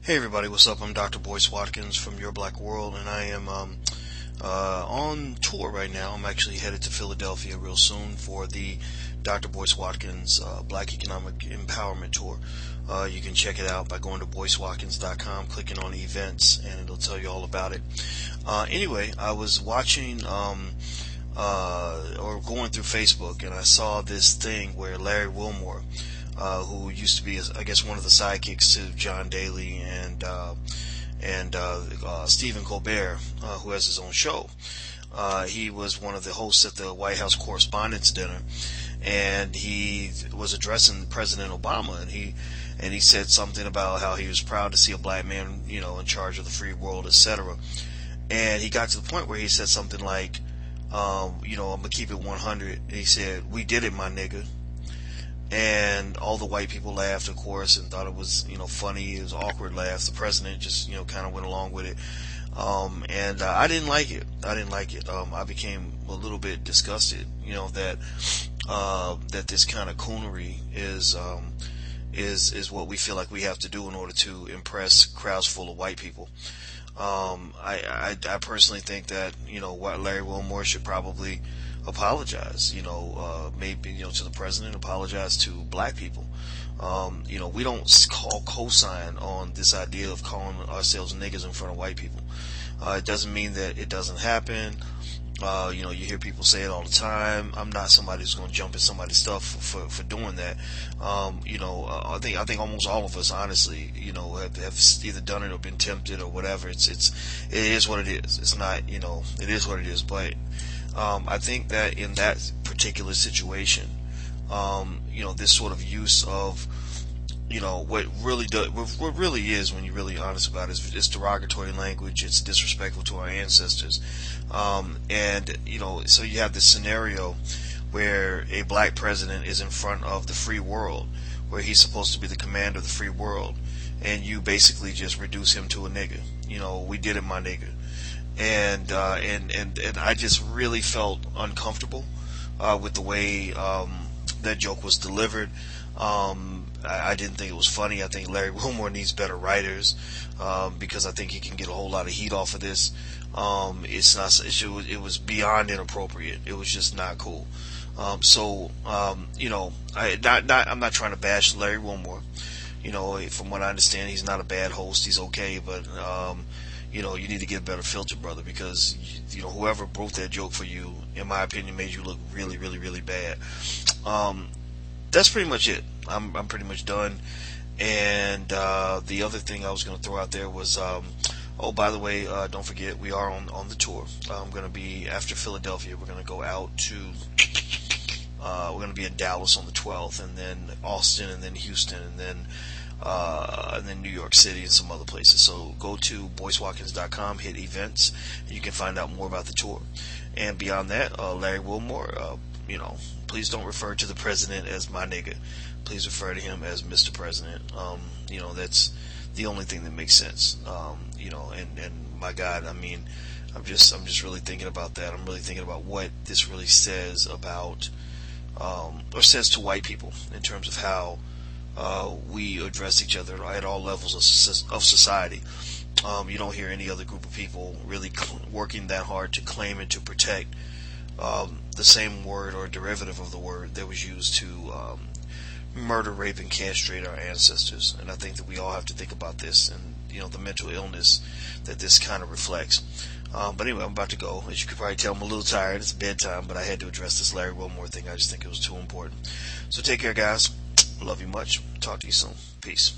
Hey everybody, what's up? I'm Dr. Watkins from Your Black World, and I am on tour right now. I'm actually headed to Philadelphia real soon for the Dr. Watkins Black Economic Empowerment Tour. You can check it out by going to boycewatkins.com, clicking on events, and it'll tell you all about it. Anyway, I was watching or going through Facebook, and I saw this thing where Larry Wilmore, who used to be, I guess, one of the sidekicks to John Daly and Stephen Colbert, who has his own show. He was one of the hosts at the White House Correspondents' Dinner, and he was addressing President Obama, and he said something about how he was proud to see a black man, in charge of the free world, etc. And he got to the point where he said something like, I'm gonna keep it 100. And he said, "We did it, my nigga." And all the white people laughed, of course, and thought it was, funny. It was awkward laughs. The president just, kind of went along with it. And I didn't like it. I became a little bit disgusted, that this kind of coonery is what we feel like we have to do in order to impress crowds full of white people. I personally think that, what Larry Wilmore should probably apologize, maybe, to the president, apologize to black people. We don't co-sign on this idea of calling ourselves niggas in front of white people. It doesn't mean that it doesn't happen. You hear people say it all the time. I'm not somebody who's going to jump in somebody's stuff for doing that. I think almost all of us, honestly, have either done it or been tempted or whatever. It is what it is. It's not, it is what it is. But I think that in that particular situation, this sort of use of, what really is, when you're really honest about it, is derogatory language. It's disrespectful to our ancestors. So you have this scenario where a black president is in front of the free world, where he's supposed to be the commander of the free world, and you basically just reduce him to a nigga. We did it, my nigga. And I just really felt uncomfortable with the way that joke was delivered. I didn't think it was funny. I think Larry Wilmore needs better writers, because I think he can get a whole lot of heat off of this. It was beyond inappropriate. It was just not cool. I'm not trying to bash Larry Wilmore. From what I understand, he's not a bad host. He's okay, but you need to get a better filter, brother, because whoever broke that joke for you, in my opinion, made you look really, really, really bad. That's pretty much it. I'm pretty much done. And the other thing I was going to throw out there was, by the way, don't forget, we are on the tour. I'm going to be, after Philadelphia, we're going to go out to, we're going to be in Dallas on the 12th, and then Austin, and then Houston, and then New York City and some other places. So go to boycewatkins.com, hit events, and you can find out more about the tour. And beyond that, Larry Wilmore, please don't refer to the president as my nigga. Please refer to him as Mr. President. That's the only thing that makes sense. And my God, I'm just really thinking about that. I'm really thinking about what this really says about, or says to white people in terms of how we address each other at all levels of society. You don't hear any other group of people really working that hard to claim and to protect the same word or derivative of the word that was used to murder, rape, and castrate our ancestors. And I think that we all have to think about this and the mental illness that this kind of reflects. But anyway, I'm about to go. As you can probably tell, I'm a little tired. It's bedtime, but I had to address this Larry Wilmore thing. I just think it was too important. So take care, guys. Love you much. Talk to you soon. Peace.